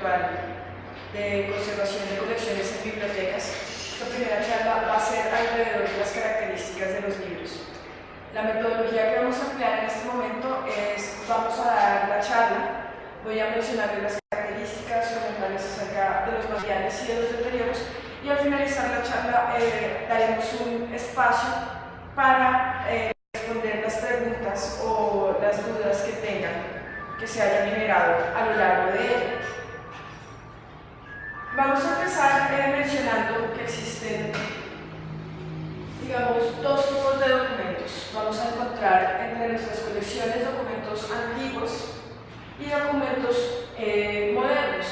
virtual de conservación de colecciones en bibliotecas. Esta primera charla va a ser alrededor de las características de los libros. La metodología que vamos a emplear en este momento es, vamos a dar la charla, voy a mencionarles las características, comentarles acerca de los materiales y de los deterioros, y al finalizar la charla daremos un espacio para responder las preguntas o las dudas que tengan, que se hayan generado a lo largo de ella. Vamos a empezar mencionando que existen, digamos, dos tipos de documentos. Vamos a encontrar entre nuestras colecciones documentos antiguos y documentos modernos.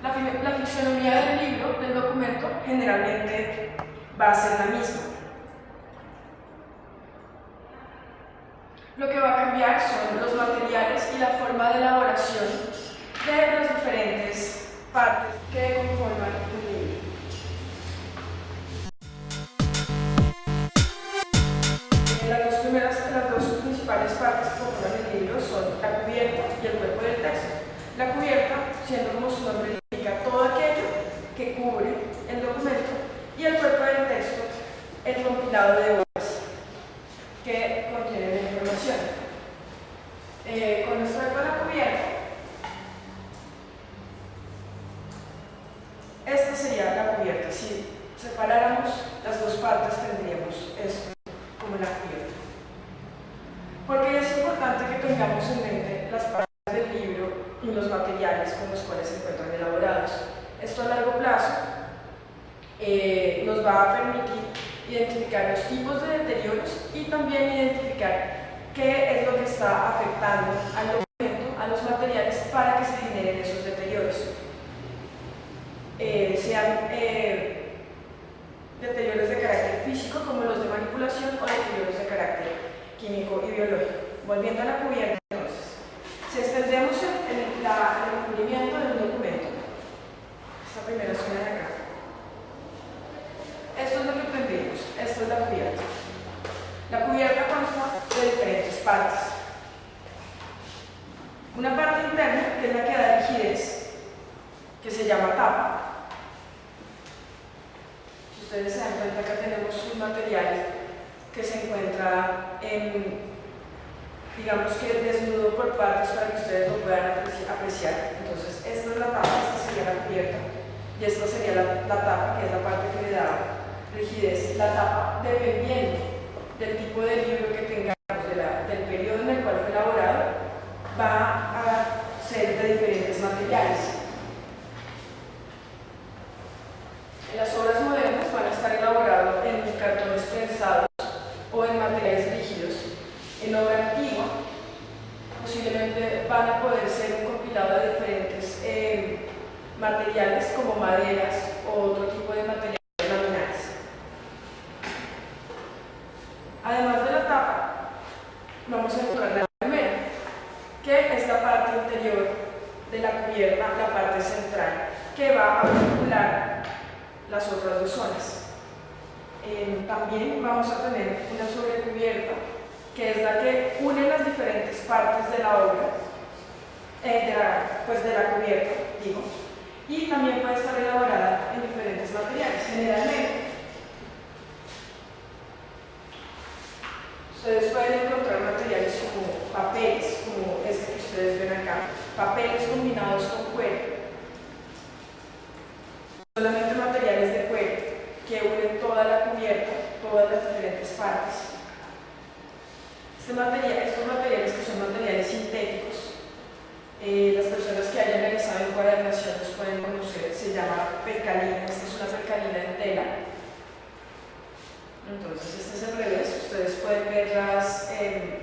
La fisonomía del libro, del documento, generalmente va a ser la misma. Lo que va a cambiar son los materiales y la forma de elaboración de las diferentes partes que conforman un libro. Las dos principales partes que conforman el libro son la cubierta y el cuerpo del texto. La cubierta, siendo como su nombre indica, todo aquello que cubre el documento, y el cuerpo del texto, el compilado de hojas que contienen la información. Con respecto a la cubierta, esta sería la cubierta. Si separáramos las dos partes, tendríamos esto como la cubierta. Porque es importante que tengamos en mente las partes del libro y los materiales con los cuales se encuentran elaborados. Esto a largo plazo nos va a permitir identificar los tipos de deterioros y también identificar qué es lo que está afectando al documento, a los materiales, para que se generen esos deterioros. Sean deterioros de carácter físico, como los de manipulación, o deterioros de carácter químico y biológico. Volviendo a la cubierta, entonces, si extendemos el cubrimiento de un documento, esta primera zona de acá, esto es lo que tendríamos, esto es la cubierta. La cubierta consta de diferentes partes. Una parte interna, que es la que da rigidez, que se llama tapa. Si ustedes se dan cuenta, acá tenemos un material que se encuentra digamos que desnudo por partes para que ustedes lo puedan apreciar. Entonces, esta es la tapa, esta sería la cubierta, y esta sería la tapa, que es la parte que le da rigidez. La tapa, dependiendo del tipo de libro que tengamos, del periodo en el cual fue elaborado, va a ser de diferentes materiales. En las obras modernas van a estar elaborados en cartones prensados o en materiales rígidos. En obra antigua, posiblemente van a poder ser un compilado de diferentes materiales, como maderas o otro tipo de materiales laminares. Además de la tapa, vamos a encontrar la primera, que es la parte interior de la cubierta, la parte central, que va a vincular las otras dos zonas. También vamos a tener una sobrecubierta, que es la que une las diferentes partes de la obra, de la cubierta, digo, y también puede estar elaborada en diferentes materiales. Generalmente, ustedes pueden encontrar materiales como papeles, como este que ustedes ven acá, papeles combinados con cuero, solamente materiales de cuero que unen toda la cubierta, todas las diferentes partes. Estos materiales, que son materiales sintéticos, las personas que hayan realizado encuadernación los pueden conocer, se llama percalina. Esta es una percalina en tela. Entonces, este es el revés. Ustedes pueden ver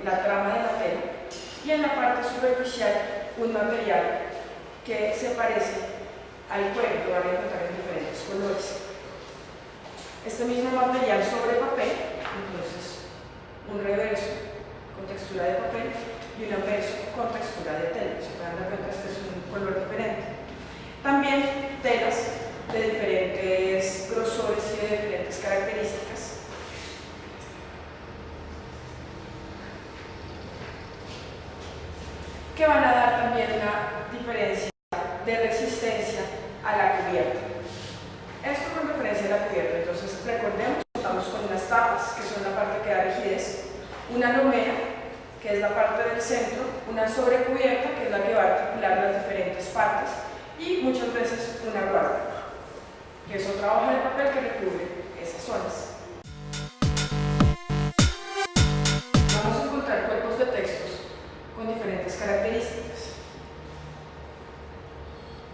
la trama de la tela, y en la parte superficial un material que se parece al cuero, lo van a encontrar en diferentes colores. Este mismo material sobre papel, entonces, un reverso con textura de papel y un anverso con textura de tela. Se pueden dar cuenta, este es un color diferente. También telas de diferentes grosores y de diferentes características. que van a dar también una diferencia de resistencia a la cubierta. Esto con referencia a la cubierta. Entonces, recordemos, contamos con unas tapas, que son la parte que da rigidez, una lomera, que es la parte del centro, una sobrecubierta, que es la que va a articular las diferentes partes, y muchas veces una guarda, que es otra hoja de papel que recubre esas zonas. Vamos a encontrar cuerpos de textos con diferentes características.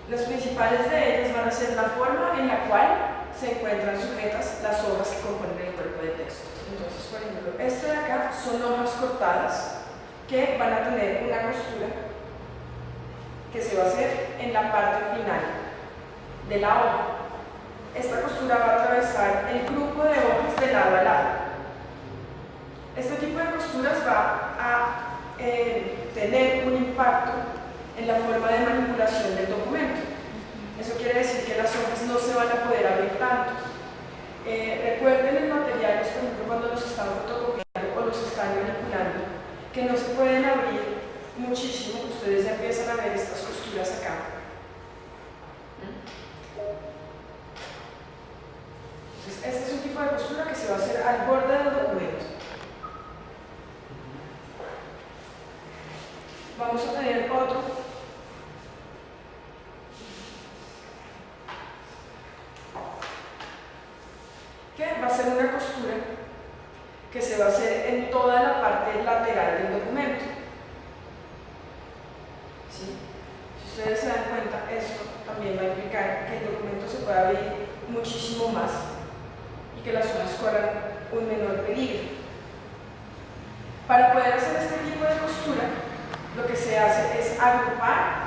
Las principales de ellas van a ser la forma en la cual se encuentran sujetas las hojas que componen el cuerpo de texto. Entonces, por ejemplo, este de acá son hojas cortadas que van a tener una costura que se va a hacer en la parte final de la hoja. Esta costura va a atravesar el grupo de hojas de lado a lado. Este tipo de costuras va a tener un impacto en la forma de manipulación del documento. Eso quiere decir que las hojas no se van a poder abrir tanto. Recuerden en materiales, por ejemplo, cuando los están fotocopiando o los están manipulando, que no se pueden abrir muchísimo. Ustedes ya empiezan a ver estas costuras acá. Entonces, este es un tipo de costura que se va a hacer al borde del documento. Vamos a tener otro que va a ser una costura que se va a hacer en toda la parte lateral del documento. ¿Sí? Si ustedes se dan cuenta, esto también va a implicar que el documento se pueda abrir muchísimo más y que las hojas corran un menor peligro. Para poder hacer este tipo de costura, lo que se hace es agrupar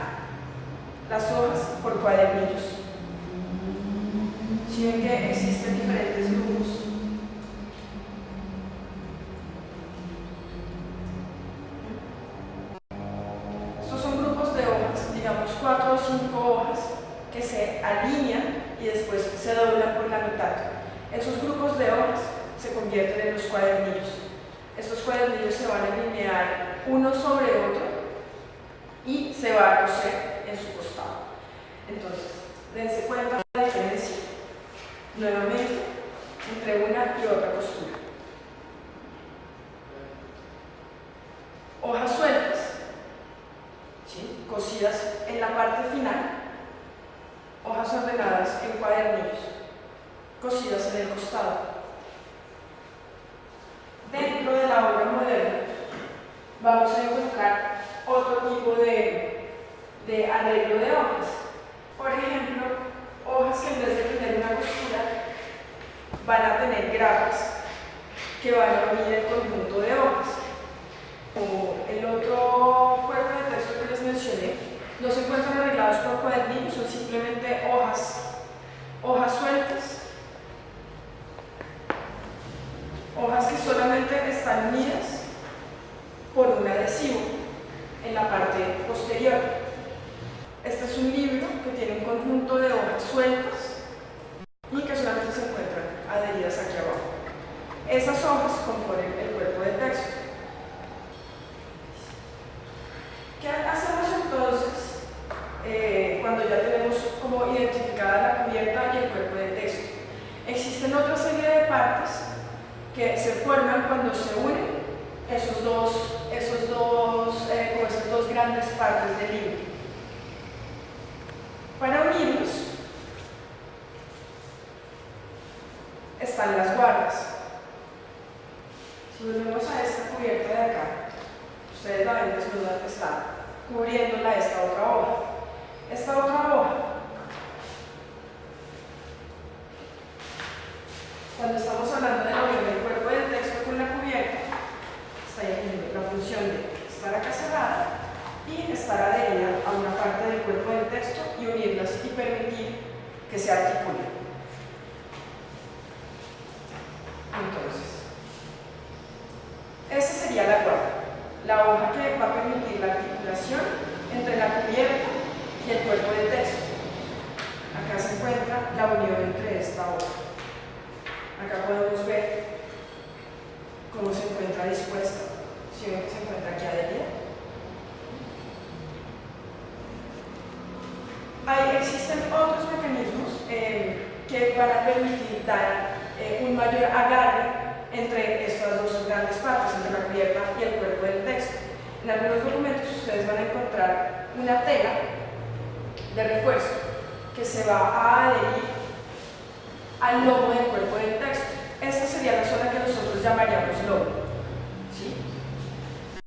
las hojas por cuadernillos. Si ven que existen diferentes grupos, estos son grupos de hojas, digamos 4 o 5 hojas que se alinean y después se doblan por la mitad. Esos grupos de hojas se convierten en los cuadernillos. Estos cuadernillos se van a alinear uno sobre otro y se va a coser en su costado. Entonces, dense cuenta de la diferencia nuevamente entre una y otra costura. Hojas sueltas, ¿sí?, cosidas en la parte final, hojas ordenadas en cuadernillos, cosidas en el costado. Dentro de la obra moderna vamos a encontrar otro tipo de arreglo de hojas. Por ejemplo, hojas que en vez de tener una costura van a tener grapas que van a unir el conjunto de hojas. Como el otro cuerpo de texto que les mencioné, no se encuentran arreglados por cuadernillos, son simplemente hojas sueltas, hojas que solamente están unidas por un adhesivo en la parte posterior. Este es un libro que tiene un conjunto de hojas sueltas y que solamente se encuentran adheridas aquí abajo. Esas hojas componen el cuerpo de texto. ¿Qué hacemos entonces cuando ya tenemos como identificada la cubierta y el cuerpo de texto? Existen otra serie de partes que se forman cuando se unen esas dos grandes partes del libro. Para unirlos están las guardas. Si volvemos a esta cubierta de acá, ustedes la ven desnuda, está cubriéndola esta otra hoja. Esta otra hoja, cuando estamos hablando de la unión del cuerpo del texto con la cubierta, está teniendo la función de estar acá cerrada y estar adherida a una parte del cuerpo del texto y unirlas y permitir que se articulen. Entonces, esa sería la guarda, la hoja que va a permitir la articulación entre la cubierta y el cuerpo del texto. Acá se encuentra la unión entre esta hoja. Acá podemos ver cómo se encuentra dispuesta. Si ven que se encuentra aquí adherida. existen otros mecanismos que van a permitir dar un mayor agarre entre estas dos grandes partes, entre la cubierta y el cuerpo del texto. En algunos documentos ustedes van a encontrar una tela de refuerzo que se va a adherir al lomo del cuerpo del texto. Esta sería la zona que nosotros llamaríamos lomo. ¿Sí?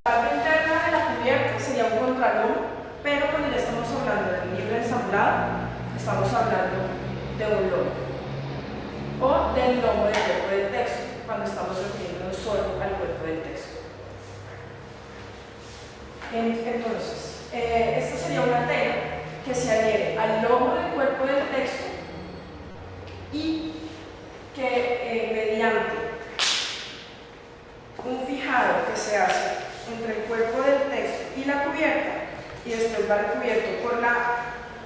La parte interna de la cubierta sería un contralomo, pero cuando ya estamos hablando de un libro ensamblado, estamos hablando de un lomo o del lomo del cuerpo del texto, cuando estamos refiriéndonos solo al cuerpo del texto. Entonces, esta sería una tela que se adhiere al lomo del cuerpo del texto y que mediante un fijado que se hace entre el cuerpo del texto y la cubierta, y después va recubierto por la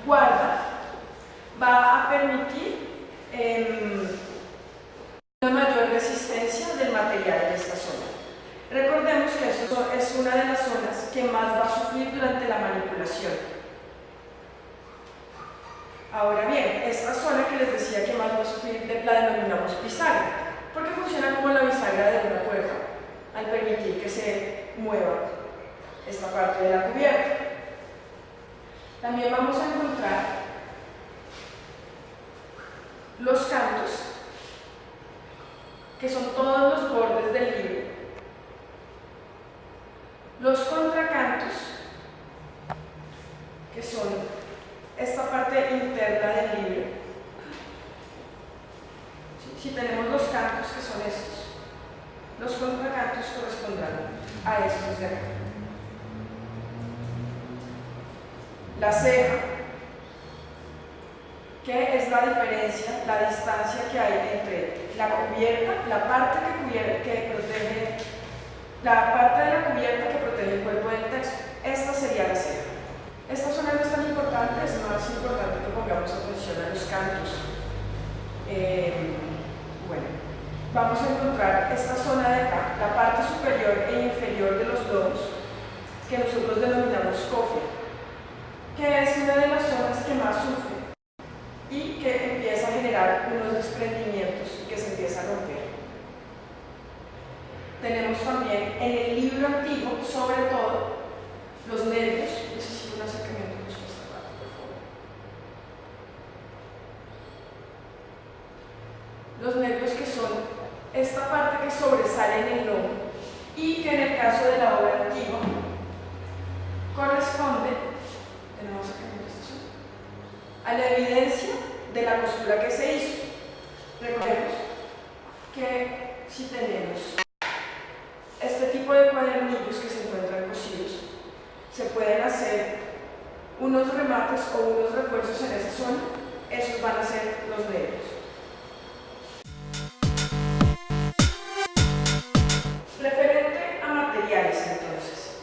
guarda, va a permitir una mayor resistencia del material en esta zona. Recordemos que esto es una de las zonas que más va a sufrir durante la manipulación. Ahora bien, esta zona que les decía que más va a sufrir la denominamos bisagra, porque funciona como la bisagra de una puerta al permitir que se mueva esta parte de la cubierta. También vamos a encontrar los cantos, que son todos los bordes del libro, los contracantos, que son esta parte interna del libro. Si tenemos los cantos, que son estos, los contracantos corresponderán a estos de acá. La ceja, que es la diferencia, la distancia que hay entre la cubierta, la parte que protege, la parte de la cubierta que protege el cuerpo del texto. Esta sería la ceja. Esta zona no es tan importante, es más importante que pongamos atención a los cantos. Bueno, vamos a encontrar esta zona de acá, la parte superior e inferior de los lomos, que nosotros denominamos cofia, que es una de las zonas que más sufre y que empieza a generar unos desprendimientos y que se empieza a romper. Tenemos también en el libro antiguo, sobre todo, los nervios. Necesito un acercamiento con esta parte, por favor. Los nervios, que son esta parte que sobresale en el lomo y que en el caso de la obra antigua corresponde, tenemos a la evidencia de la costura que se hizo. Recordemos que si tenemos este tipo de cuadernillos que se encuentran cosidos, se pueden hacer unos remates o unos refuerzos en esa zona. Esos van a ser los nervios. Referente a materiales, entonces,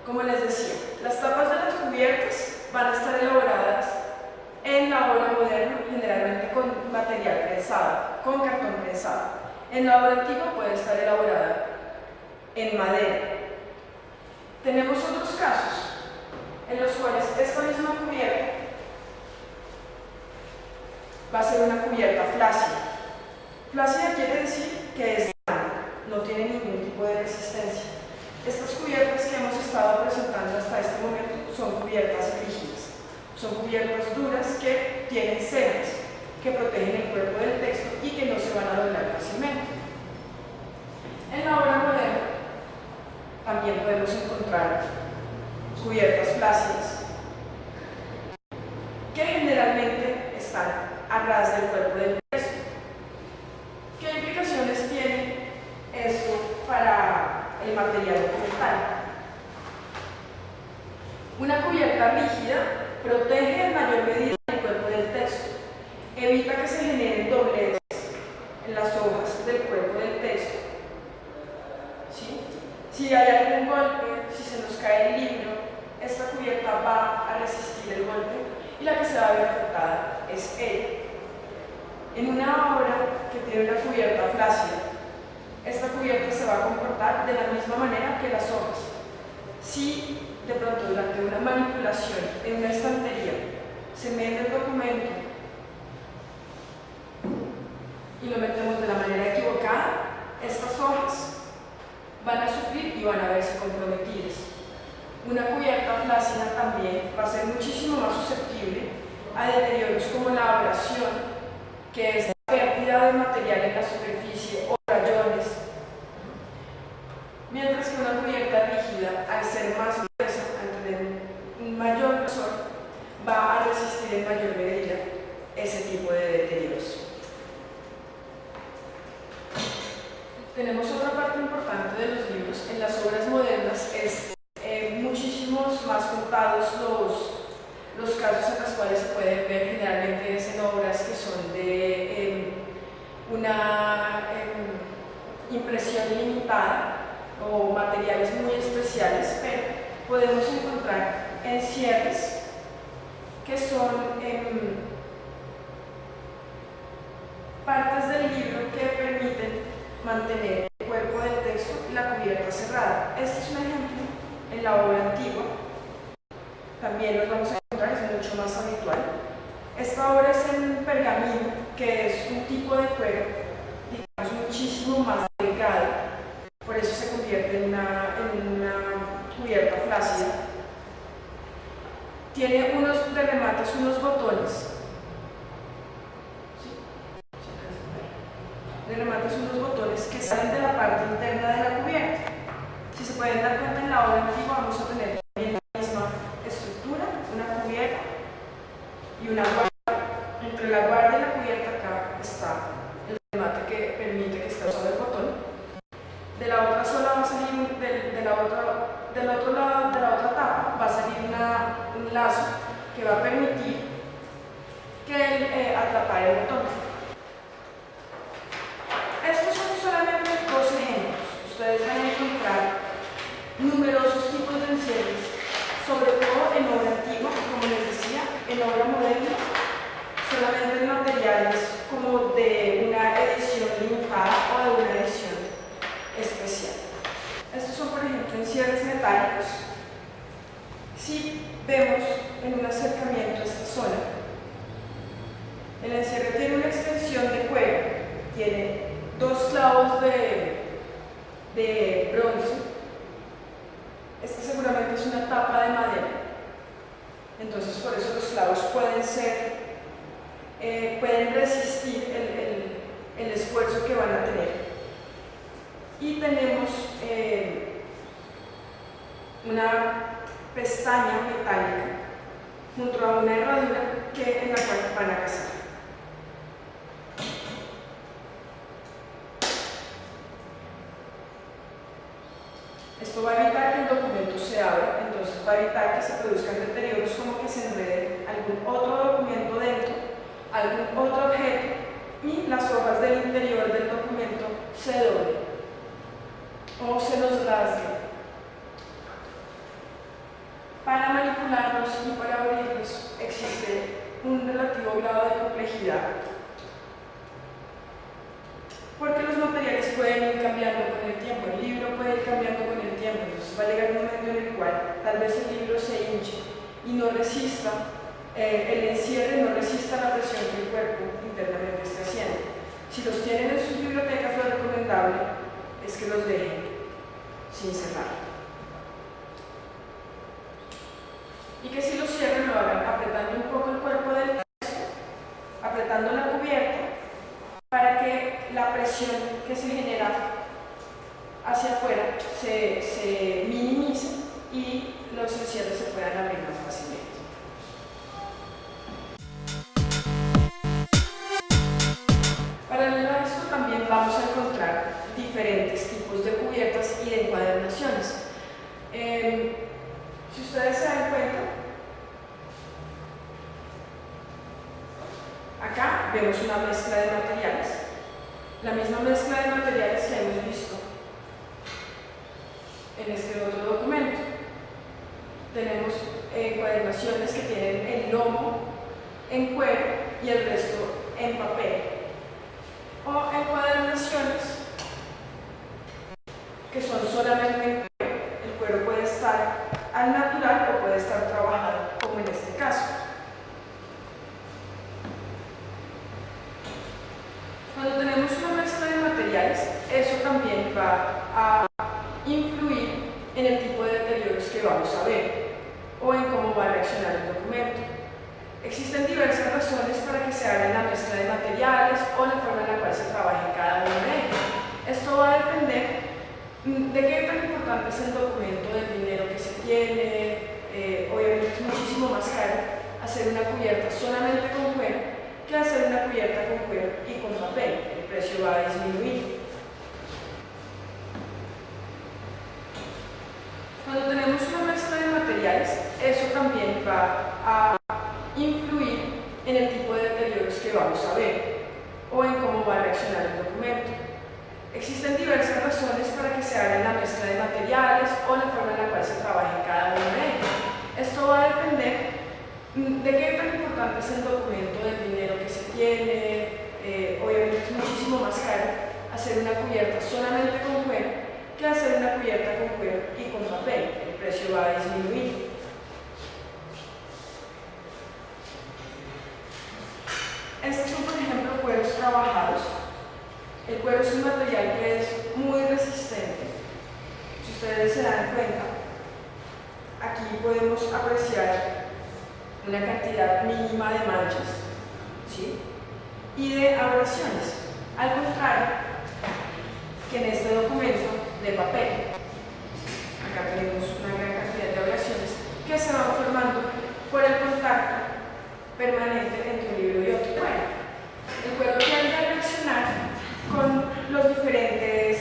como les decía, las tapas de las cubiertas van a estar elaboradas en la obra moderna generalmente con material prensado, con cartón prensado. En la obra antigua puede estar elaborada en madera. Tenemos otros casos en los cuales esta misma cubierta va a ser una cubierta flácida. Flácida quiere decir que es blanda, no tiene ningún tipo de resistencia. Estas cubiertas que hemos estado presentando hasta este momento son cubiertas rígidas, son cubiertas duras que tienen cejas que protegen el cuerpo del texto y que no se van a doblar fácilmente. En la obra moderna también podemos encontrar cubiertas flácidas que generalmente están a ras del cuerpo del texto. ¿Qué implicaciones tiene esto para el material documental? Una cubierta rígida protege en mayor medida el cuerpo del texto, evita que se generen dobleces en las hojas del cuerpo del texto. ¿Sí? Si hay algún golpe, si se nos cae el libro, esta cubierta va a resistir el golpe y la que se va a ver afectada es ella. En una obra que tiene una cubierta flácida, esta cubierta se va a comportar de la misma manera que las hojas. Si de pronto durante una manipulación en una estantería se mete el documento y lo metemos de la manera equivocada, estas hojas van a sufrir y van a verse comprometidas. Una cubierta flácida también va a ser muchísimo más susceptible a deterioros como la abrasión, que es la pérdida de material en la superficie, o rayones, mientras que una cubierta rígida, al ser más gruesa, al tener un mayor grosor, va a resistir en mayor medida ese tipo de deterioros. Tenemos otra parte importante de los libros. En las obras modernas es muchísimos más contados los casos en los cuales se pueden ver. Generalmente es en obras que son de una impresión limitada o materiales muy especiales, pero podemos encontrar encierres que son partes del libro que permiten mantener el cuerpo del texto y la cubierta cerrada. Este es un ejemplo en la obra antigua. También los vamos a encontrar, es mucho más habitual. Esta obra es en pergamino, que es un tipo de cuero, digamos, muchísimo más delgado. Por eso se convierte en una cubierta flácida. Tiene unos de remates, unos botones. De remates, unos botones que salen de la parte interna de la cubierta. Si se pueden dar cuenta, en la obra antigua vamos a tener también la misma estructura, una cubierta y una guarda. Entre la guarda y la cubierta acá está el remate que permite que esté usado el botón. De la otra sola va a salir, del otro lado de la otra tapa va a salir un lazo que va a permitir que atrapar el botón. Estos son solamente dos ejemplos. Ustedes van a encontrar numerosos tipos de encierres, sobre todo en obra antigua, como les decía. En obra moderna, solamente en materiales como de una edición limitada o de una edición especial. Estos son, por ejemplo, encierres metálicos. Si vemos en un acercamiento a esta zona, el encierre tiene una extensión de cuero, tiene dos clavos de bronce. Esta seguramente es una tapa de madera, entonces por eso los clavos pueden resistir el esfuerzo que van a tener. Y tenemos una pestaña metálica junto a una herradura en la cual van a cazar. Esto va a evitar que el documento se abra, entonces va a evitar que se produzcan deterioros como que se enrede algún otro documento dentro, algún otro objeto, y las hojas del interior del documento se doblen o se nos rasguen. Para manipularlos y para abrirlos existe un relativo grado de complejidad, porque los materiales pueden ir cambiando con el tiempo, el libro puede ir cambiando con el tiempo, entonces va a llegar un momento en el cual tal vez el libro se hinche y no resista, el encierre no resista la presión que el cuerpo internamente está haciendo. Si los tienen en sus bibliotecas, lo recomendable es que los dejen sin cerrar. Y que si los cierren lo hagan apretando un poco el cuerpo del texto, apretando la cubierta, para que la presión que se genera hacia afuera se minimice y los encierres se puedan abrir más fácilmente. Paralelo a esto también vamos a encontrar diferentes tipos de cubiertas y de encuadernaciones. Si ustedes se dan cuenta, acá vemos una mezcla de materiales, la misma mezcla de materiales que hemos visto en este otro documento. Tenemos encuadernaciones que tienen el lomo en cuero y el resto en papel, o encuadernaciones que son solamente en cuero. El cuero puede estar al natural o puede estar trabajado, como en este caso. es el documento del dinero que se tiene. Obviamente es muchísimo más caro hacer una cubierta solamente con cuero que hacer una cubierta con cuero y con papel. El precio va a disminuir. Cuando tenemos una mezcla de materiales, eso también va a influir en el tipo de deterioros que vamos a ver o en cómo va a reaccionar el documento. Existen diversas razones para que se haga la mezcla de materiales o la forma en la cual se trabaja en cada uno de ellos. Esto va a depender de qué tan importante es el documento del dinero que se tiene. Obviamente es muchísimo más caro hacer una cubierta solamente con cuero que hacer una cubierta con cuero y con papel. El precio va a disminuir. Estos son, por ejemplo, cueros trabajados. El cuero es un material que es muy resistente. Si ustedes se dan cuenta, aquí podemos apreciar una cantidad mínima de manchas, ¿sí?, y de abrasiones. Al contrario que en este documento de papel, acá tenemos una gran cantidad de abrasiones que se van formando por el contacto permanente entre un libro y otro cuero. El cuero tiende a reaccionar con los diferentes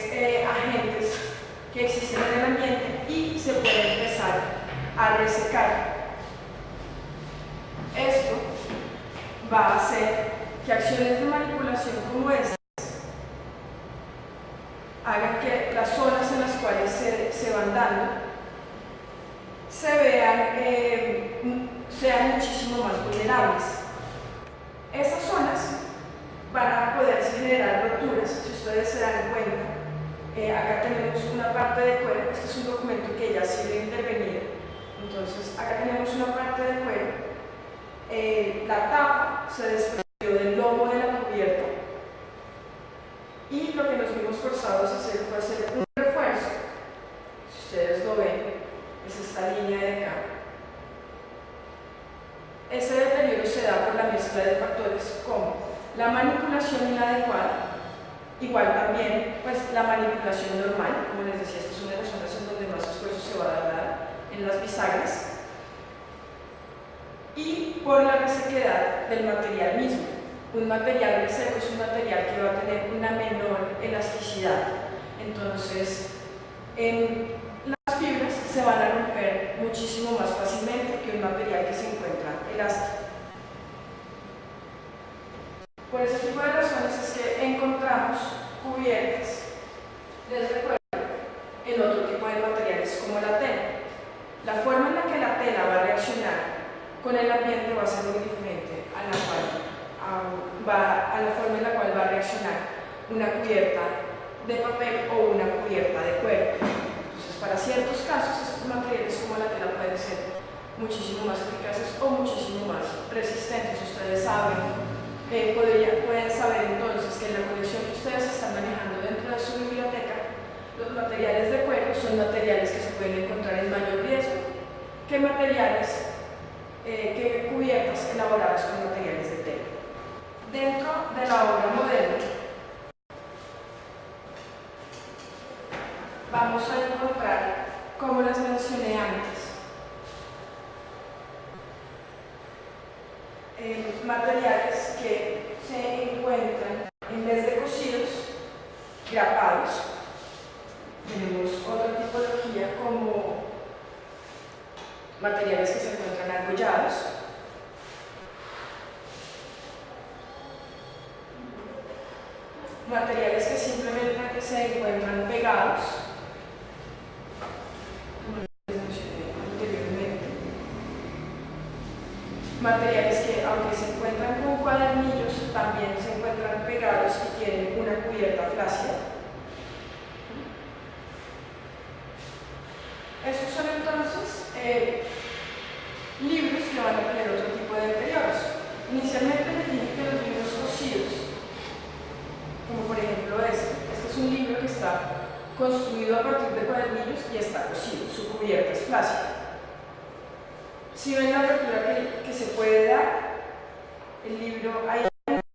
agentes que existen en el ambiente y se puede empezar a resecar. Esto va a hacer que acciones de manipulación como estas hagan que las zonas en las cuales se van dando se vean, sean muchísimo más vulnerables. Esas zonas van a poderse generar roturas. Si ustedes se dan cuenta, acá tenemos una parte de cuero. Este es un documento que ya ha sido intervenido. Entonces, acá tenemos una parte de cuero. La tapa se desprendió del lomo de la cubierta y lo que nos vimos forzados a hacer fue hacer un refuerzo. Si ustedes lo ven, es esta línea de acá. Ese deterioro se da por la mezcla de factores como la manipulación inadecuada, igual también pues la manipulación normal. Como les decía, esta es una de las zonas en donde más esfuerzo se va a dar, en las bisagras, y por la resequedad del material mismo. Un material reseco es un material que va a tener una menor elasticidad. Entonces, las fibras se van a romper muchísimo más fácilmente que un material que se encuentra elástico. Por ese tipo de razones es que encontramos cubiertas, les recuerdo, en otro tipo de materiales como la tela. La forma en la que la tela va a reaccionar con el ambiente va a ser muy diferente a la forma en la cual va a reaccionar una cubierta de papel o una cubierta de cuero. Entonces, para ciertos casos, estos materiales como la tela pueden ser muchísimo más eficaces o muchísimo más resistentes. Ustedes saben, pueden saber entonces que en la colección que ustedes están manejando dentro de su biblioteca, los materiales de cuero son materiales que se pueden encontrar en mayor riesgo que que cubiertas elaboradas con materiales de tela. Dentro de la obra moderna vamos a encontrar, como les mencioné antes, materiales que se encuentran en vez de cosidos, grapados. Tenemos otra tipología como materiales que se encuentran argollados, materiales que simplemente se encuentran pegados, como les mencioné anteriormente, materiales que, aunque se encuentran con cuadernillos, también se encuentran pegados y tienen una cubierta flácida. Estos son entonces libros que van a tener otro tipo de deterioros. Inicialmente definí que los libros cosidos, como por ejemplo este es un libro que está construido a partir de cuadernillos y está cosido, su cubierta es flácida. Si ven la apertura que se puede dar, el libro, hay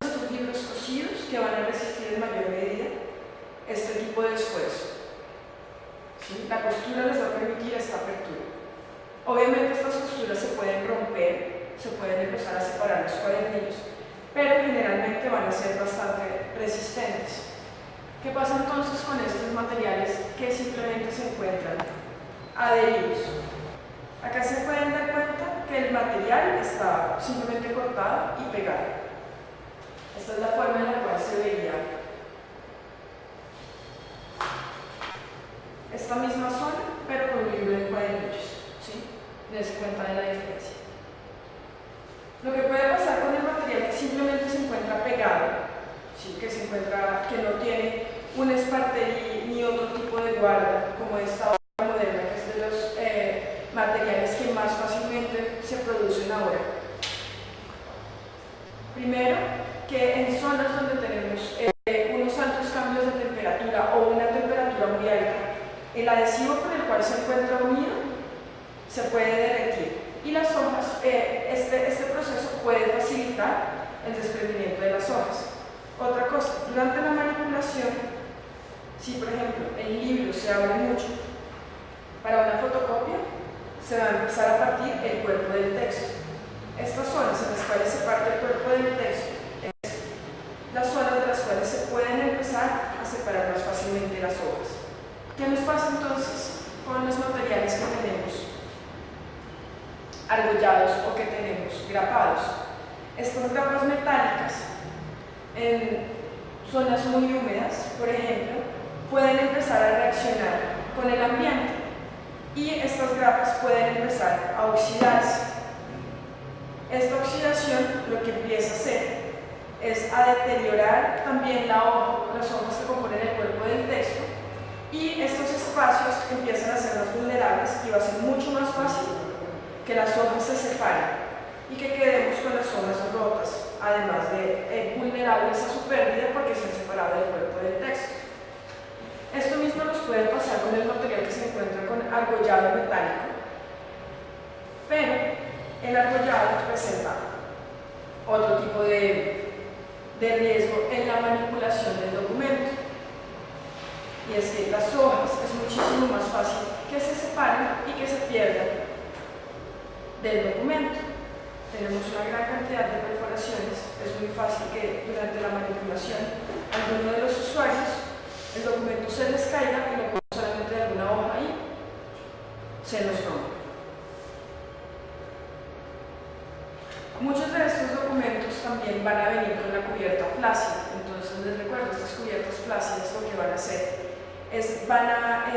estos libros cosidos que van a resistir en mayor medida este tipo de esfuerzo, ¿sí? la costura les va a permitir esta apertura. Obviamente estas costuras se pueden romper, se pueden empezar a separar los cuadernillos, pero generalmente van a ser bastante resistentes. ¿Qué pasa entonces con estos materiales que simplemente se encuentran adheridos? Acá se pueden dar cuenta que el material está simplemente cortado y pegado. Esta es la forma en la cual se vería esta misma zona, pero con un libro de cuadernillos. ¿Sí? Dense cuenta de la diferencia. Lo que puede pasar con el material que simplemente se encuentra pegado, ¿sí? Que no tiene un esparterí ni otro tipo de guarda, como esta obra moderna, que es de los materiales que más fácilmente se producen ahora. Primero, que en zonas donde tenemos unos altos cambios de temperatura o una temperatura muy alta, el adhesivo con el cual se encuentra unido se puede derretir y las hojas, este proceso puede facilitar el desprendimiento de las hojas. Otra cosa, durante la manipulación, si por ejemplo el libro se abre mucho para una fotocopia, se va a empezar a partir el cuerpo del texto. Estas zonas en las cuales se parte el cuerpo del texto es las zonas de las cuales se pueden empezar a separar más fácilmente las hojas. ¿Qué nos pasa entonces con los materiales que tenemos argollados o que tenemos grapados? Estas grapas metálicas en zonas muy húmedas, por ejemplo, pueden empezar a reaccionar con el ambiente y estas grapas pueden empezar a oxidarse. Esta oxidación lo que empieza a hacer es a deteriorar también la hoja, las hojas que componen el cuerpo del texto, y estos espacios empiezan a ser más vulnerables y va a ser mucho más fácil que las hojas se separen y que quedemos con las hojas rotas, además de vulnerables a su pérdida porque se han separado del cuerpo del texto. Esto mismo nos puede pasar con el material que se encuentra con argollado metálico, pero el argollado presenta otro tipo de riesgo en la manipulación del documento, y es que las hojas es muchísimo más fácil que se separen y que se pierdan del documento. Tenemos una gran cantidad de perforaciones, es muy fácil que durante la manipulación alguno de los usuarios el documento se les caiga y lo coja solamente de alguna hoja y se nos rompe. Muchos de estos documentos también van a venir con la cubierta flácida, entonces les recuerdo, estas cubiertas flácidas lo que van a hacer es van a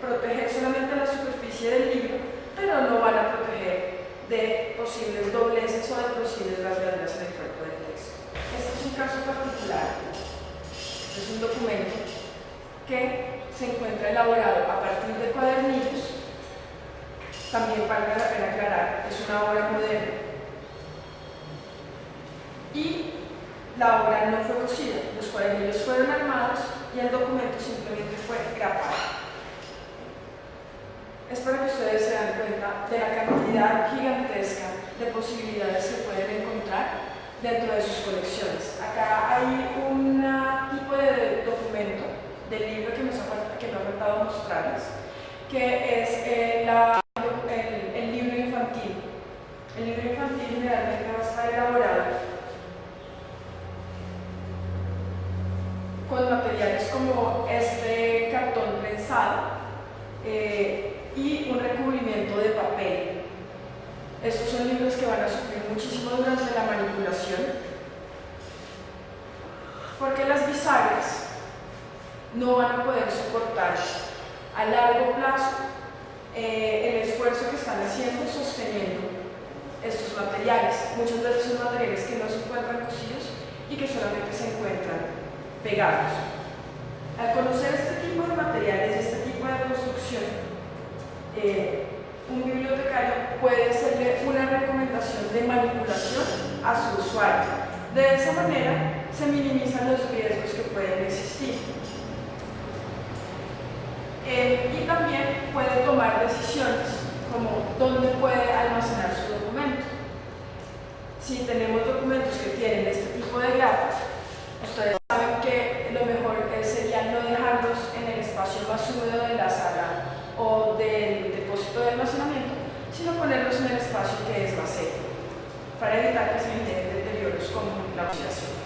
proteger solamente la superficie del libro, pero no van a proteger de posibles dobleces o de posibles rasgaduras en el cuerpo del texto. Este es un caso particular. Este es un documento que se encuentra elaborado a partir de cuadernillos. También vale la pena aclarar, es una obra moderna. Y la obra no fue cosida, los cuadernillos fueron armados y el documento simplemente fue grapado. Es para que ustedes se den cuenta de la cantidad gigantesca de posibilidades que pueden encontrar dentro de sus colecciones. Acá hay un tipo de documento del libro que me ha faltado mostrarles, que es el libro infantil. El libro infantil generalmente va a estar elaborado con materiales como este cartón prensado y un recubrimiento de papel. Estos son libros que van a sufrir muchísimo durante la manipulación porque las bisagras no van a poder soportar a largo plazo el esfuerzo que están haciendo sosteniendo estos materiales. Muchas veces son materiales que no se encuentran cosidos y que solamente se encuentran pegados. Al conocer este tipo de materiales y este tipo de construcción, un bibliotecario puede hacerle una recomendación de manipulación a su usuario. De esa manera se minimizan los riesgos que pueden existir. Y también puede tomar decisiones como dónde puede almacenar su documento. Si tenemos documentos que tienen este tipo de grapas, ustedes saben que lo mejor sería no dejarlos en el espacio más húmedo de la sala propósito de almacenamiento, sino ponerlos en el espacio que es vacío, para evitar que se generen deterioros como la oxidación.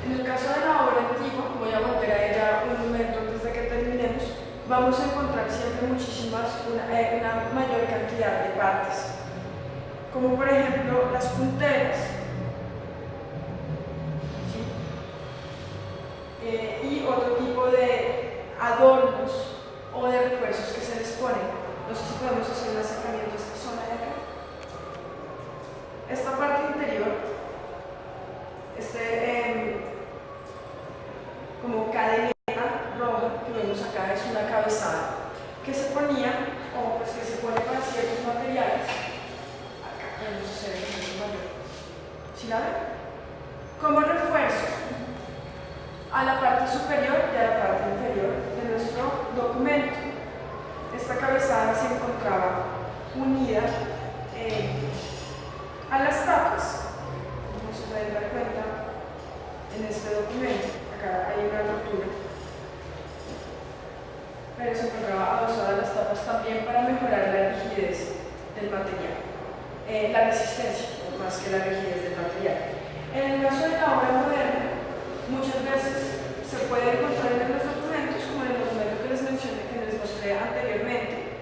En el caso de la obra antigua, voy a volver a ella un momento antes de que terminemos, vamos a encontrar siempre una mayor cantidad de partes, como por ejemplo las punteras, ¿sí? Y otro tipo de adornos o de refuerzos que se les ponen. No sé si podemos hacer un acercamiento a esta zona de acá. Esta parte interior, como cadeneta roja que vemos acá, es una cabezada que se ponía, o pues que se pone para ciertos materiales. Acá vamos a hacer el ejemplo mayor. ¿Sí la ven? Como refuerzo a la parte superior y a la parte inferior de nuestro documento. Esta cabezada se encontraba unida a las tapas, como se pueden dar cuenta en este documento. Acá hay una rotura, pero se encontraba adosada a las tapas también para mejorar la rigidez del material, la resistencia, más que la rigidez del material. En el caso de la obra moderna, muchas veces se puede encontrar en los documentos, como en el documento que les mencioné, que les mostré anteriormente,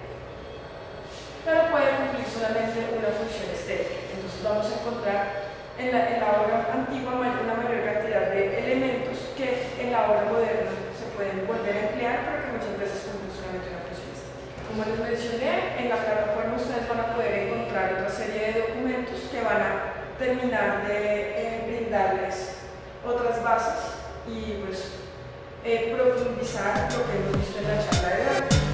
pero puede cumplir solamente una función estética. Entonces vamos a encontrar en la obra antigua una mayor cantidad de elementos que en la obra moderna se pueden volver a emplear, pero que muchas veces cumplen solamente una función estética. Como les mencioné, en la plataforma ustedes van a poder encontrar otra serie de documentos que van a terminar de brindarles otras bases y pues profundizar lo que hemos visto en la charla de hoy.